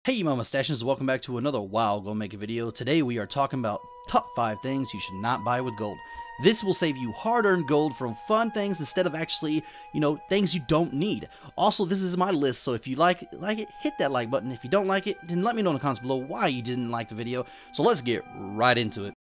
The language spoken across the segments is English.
Hey my mustachians, welcome back to another Wow Go Make a video. Today we are talking about top 5 things you should not buy with gold. This will save you hard-earned gold from fun things instead of actually, things you don't need. Also, this is my list, so if you like it, hit that like button. If you don't like it, then let me know in the comments below why you didn't like the video. So let's get right into it.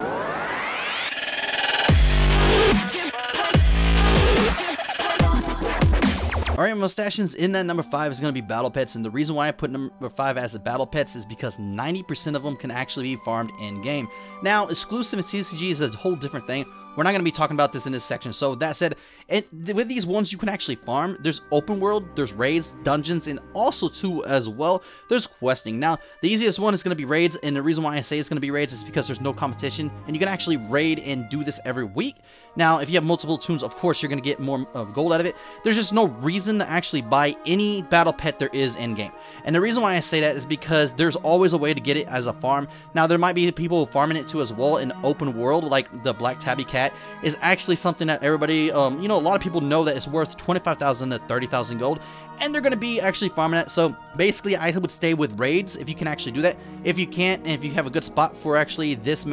Alright, mustachians, in that number 5 is going to be battle pets, and the reason why I put number 5 as a battle pets is because 90% of them can actually be farmed in-game. Now, exclusive and TCG is a whole different thing. We're not going to be talking about this in this section. So that said, with these ones you can actually farm. There's open world, there's raids, dungeons, and also too as well, there's questing. Now, the easiest one is going to be raids, and the reason why I say it's going to be raids is because there's no competition, and you can actually raid and do this every week. Now, if you have multiple tunes, of course you're going to get more gold out of it. There's just no reason to actually buy any battle pet there is in-game. And the reason why I say that is because there's always a way to get it as a farm. Now, there might be people farming it too as well in open world, like the Black Tabby Cat is actually something that everybody, a lot of people know that it's worth 25,000 to 30,000 gold, and they're going to be actually farming it. So basically, I would stay with raids if you can actually do that. If you can't, and if you have a good spot for actually this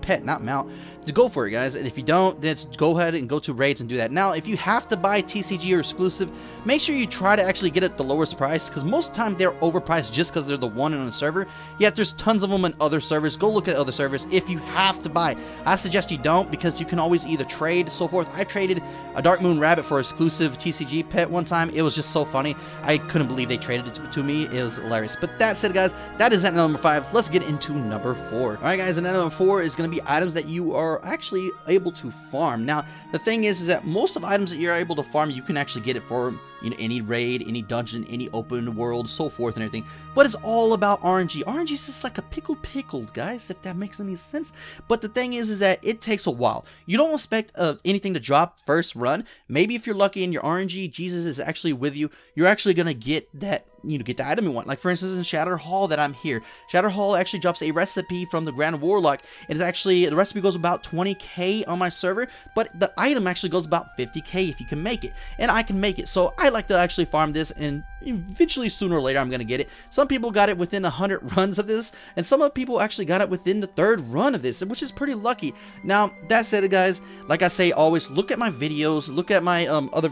pet, not mount, to go for it, guys. And if you don't, then go ahead and go to raids and do that. Now, if you have to buy TCG or exclusive, make sure you try to actually get it at the lowest price, because most of the time they're overpriced just because they're the one on the server. Yet there's tons of them in other servers. Go look at other servers if you have to buy. I suggest you don't, because you can always either trade, so forth. I traded a Dark Moon Rabbit for exclusive TCG pet one time. It was just so funny. I couldn't believe they traded it to me. It was hilarious. But that said, guys, that is at number 5. Let's get into number 4. Alright, guys, and at number 4 is going to be items that you are actually able to farm. Now, the thing is that most of the items that you're able to farm, you can actually get it for any raid, any dungeon, any open world, so forth and everything. But it's all about RNG. RNG is just like a pickle, guys, if that makes any sense. But the thing is that it takes a while. You don't expect anything to drop first run. Maybe if you're lucky and your RNG Jesus is actually with you, you're actually gonna get that, get the item you want. Like for instance, in Shatter Hall that I'm here, Shatter Hall actually drops a recipe from the Grand Warlock. It is actually, the recipe goes about 20k on my server, but the item actually goes about 50k if you can make it, and I can make it. So I like to actually farm this, and eventually sooner or later I'm gonna get it. Some people got it within 100 runs of this, and some of people actually got it within the 3rd run of this, which is pretty lucky. Now, that said, guys, like I say, always look at my videos, look at my other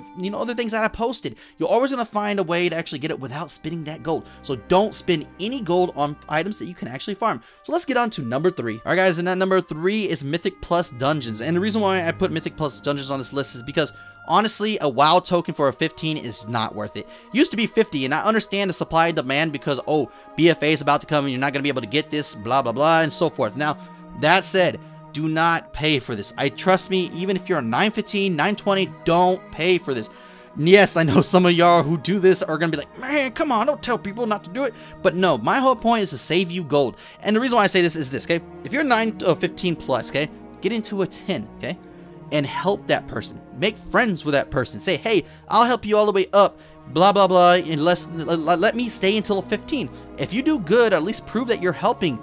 things that I posted. You're always gonna find a way to actually get it without spending that gold. So don't spend any gold on items that you can actually farm. So let's get on to number 3. Alright, guys, and that number 3 is Mythic Plus Dungeons. And the reason why I put Mythic Plus Dungeons on this list is because honestly, a WoW token for a 15 is not worth it. It used to be 50, and I understand the supply and demand because, oh, BFA is about to come and you're not going to be able to get this, blah, blah, blah, and so forth. Now, that said, do not pay for this. Trust me, even if you're a 915, 920, don't pay for this. Yes, I know some of y'all who do this are going to be like, man, come on, don't tell people not to do it. But no, my whole point is to save you gold. And the reason why I say this is this, okay? If you're 15 plus, okay, get into a 10, okay? And help that person. Make friends with that person. Say, hey, I'll help you all the way up, blah, blah, blah, and let me stay until 15. If you do good, at least prove that you're helping.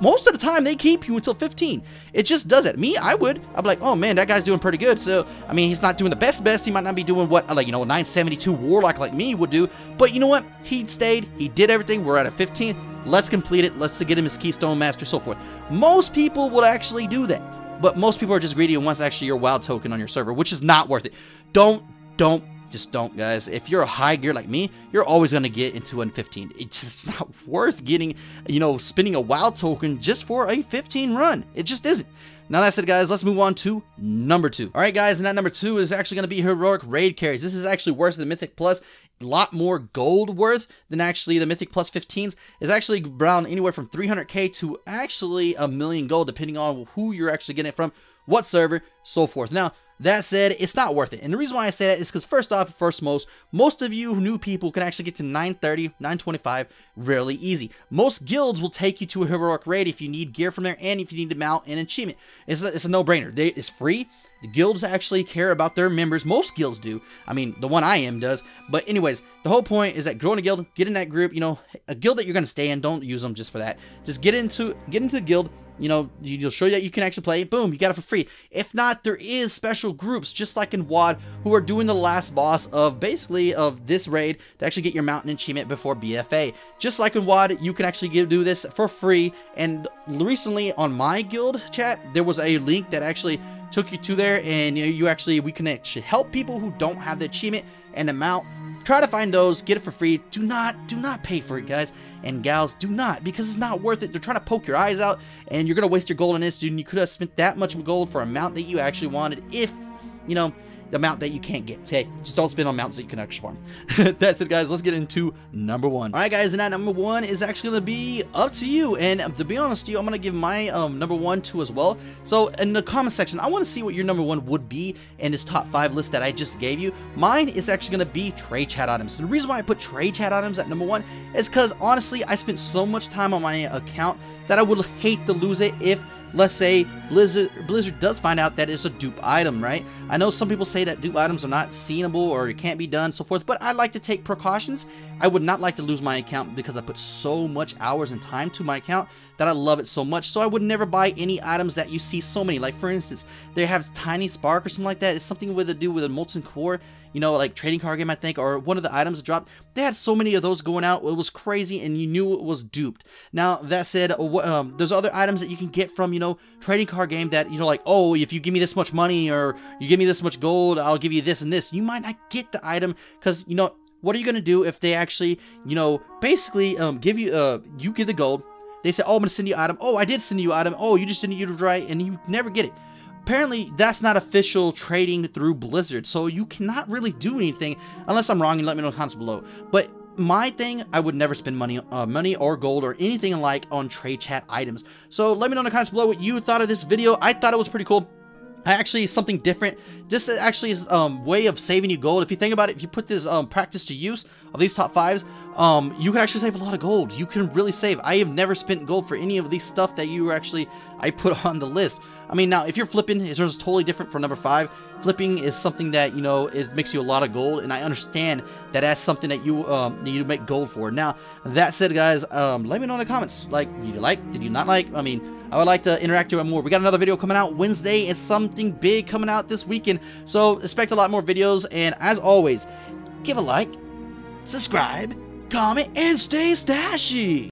Most of the time, they keep you until 15. It just does it. Me, I'd be like, oh man, that guy's doing pretty good. So, I mean, he's not doing the best. He might not be doing what, a 972 Warlock like me would do. But you know what? He stayed. He did everything. We're at a 15. Let's complete it. Let's get him his Keystone Master, so forth. Most people would actually do that. But most people are just greedy and wants actually your WoW token on your server, which is not worth it. Just don't, guys. If you're a high gear like me, you're always going to get into a 15. It's just not worth getting, spending a WoW token just for a 15 run. It just isn't. Now that's it, guys. Let's move on to number 2. All right, guys, and that number 2 is actually going to be heroic raid carries. This is actually worse than Mythic Plus. A lot more gold worth than actually the Mythic Plus 15s. Is actually around anywhere from 300k to actually a million gold, depending on who you're actually getting it from, what server, so forth. Now, that said, it's not worth it. And the reason why I say that is because first off, most of you new people can actually get to 930, 925 really easy. Most guilds will take you to a heroic raid if you need gear from there and if you need to mount an achievement. It's a no-brainer. It's free. The guilds actually care about their members. Most guilds do. I mean, the one I am does. But anyways, the whole point is that join a guild, get in that group, a guild that you're going to stay in. Don't use them just for that. Just get into the guild, you know, you'll show you that you can actually play. Boom, you got it for free. If not, there is special groups, just like in WoD, who are doing the last boss of basically of this raid to actually get your mountain achievement before BFA. Just like in WoD, you can actually do this for free. And recently on my guild chat, there was a link that actually took you to there, and we can actually help people who don't have the achievement and the mount. Try to find those, get it for free. Do not pay for it, guys and gals. Do not, because it's not worth it. They're trying to poke your eyes out, and you're gonna waste your gold on this, dude. And you could have spent that much gold for a mount that you actually wanted, if you know, the mount that you can't get. Hey, just don't spend on mounts that you can actually farm. That's it, guys. Let's get into number 1. All right, guys, and that number 1 is actually gonna be up to you. And to be honest with you, I'm gonna give my number 1 to as well. So in the comment section, I want to see what your number 1 would be in this top 5 list that I just gave you. Mine is actually gonna be trade chat items. And the reason why I put trade chat items at number 1 is because honestly, I spent so much time on my account that I would hate to lose it if, let's say, Blizzard does find out that it's a dupe item, right? I know some people say that dupe items are not seenable or it can't be done, so forth, but I like to take precautions. I would not like to lose my account because I put so much hours and time to my account that I love it so much. So I would never buy any items that you see so many. Like for instance, they have Tiny Spark or something like that. It's something with to do with a molten core, you know, like trading card game, I think, or one of the items that dropped. They had so many of those going out. It was crazy, and you knew it was duped. Now that said, there's other items that you can get from, you know, trading card game that, you know, like, oh, if you give me this much money or you give me this much gold, I'll give you this and this. You might not get the item because, you know, what are you gonna do if they actually, you know, basically give you you give the gold. They say, oh, I'm gonna send you an item. Oh, I did send you an item. Oh, you just didn't use it right, and you never get it. Apparently, that's not official trading through Blizzard, so you cannot really do anything unless I'm wrong, and let me know in the comments below. But my thing, I would never spend money or gold or anything like on trade chat items. So let me know in the comments below what you thought of this video. I thought it was pretty cool. Actually, something different. This actually is way of saving you gold. If you think about it, if you put this practice to use of these top 5s, you can actually save a lot of gold. You can really save. I have never spent gold for any of these stuff that I put on the list. I mean, now if you're flipping, it's just totally different from number 5. Flipping is something that, you know, it makes you a lot of gold, and I understand that that's something that you make gold for. Now that said, guys, let me know in the comments. Like, did you like? Did you not like? I mean, I would like to interact with you more. We got another video coming out Wednesday, and something big coming out this weekend. So expect a lot more videos. And as always, give a like, subscribe, comment, and stay stashy.